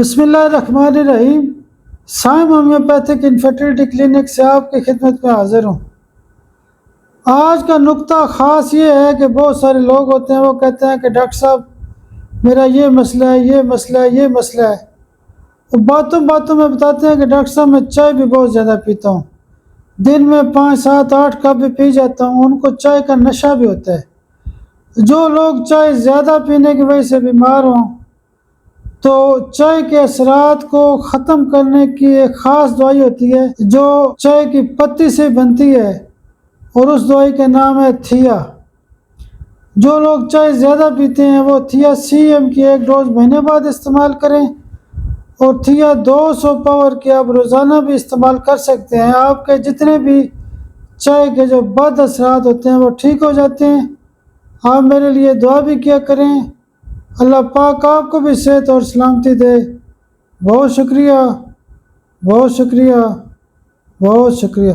بسم اللہ الرحمن الرحیم۔ سائم ہومیوپیتھک انفرٹیلٹی کلینک سے آپ کی خدمت میں حاضر ہوں۔ آج کا نقطہ خاص یہ ہے کہ بہت سارے لوگ ہوتے ہیں، وہ کہتے ہیں کہ ڈاکٹر صاحب میرا یہ مسئلہ ہے، یہ مسئلہ ہے، یہ مسئلہ ہے۔ وہ باتوں میں بتاتے ہیں کہ ڈاکٹر صاحب میں چائے بھی بہت زیادہ پیتا ہوں، دن میں 5 7 8 کپ بھی پی جاتا ہوں۔ ان کو چائے کا نشہ بھی ہوتا ہے۔ جو لوگ چائے زیادہ پینے کی وجہ سے بیمار ہوں تو چائے کے اثرات کو ختم کرنے کی ایک خاص دوائی ہوتی ہے جو چائے کی پتی سے بنتی ہے، اور اس دوائی کا نام ہے تھیا۔ جو لوگ چائے زیادہ پیتے ہیں وہ تھیا CM کی 1 ڈوز مہینے بعد استعمال کریں، اور تھیا 200 پاور کی آپ روزانہ بھی استعمال کر سکتے ہیں۔ آپ کے جتنے بھی چائے کے جو بد اثرات ہوتے ہیں وہ ٹھیک ہو جاتے ہیں۔ آپ میرے لیے دعا بھی کیا کریں، اللہ پاک آپ کو بھی صحت اور سلامتی دے۔ بہت شکریہ، بہت شکریہ، بہت شکریہ۔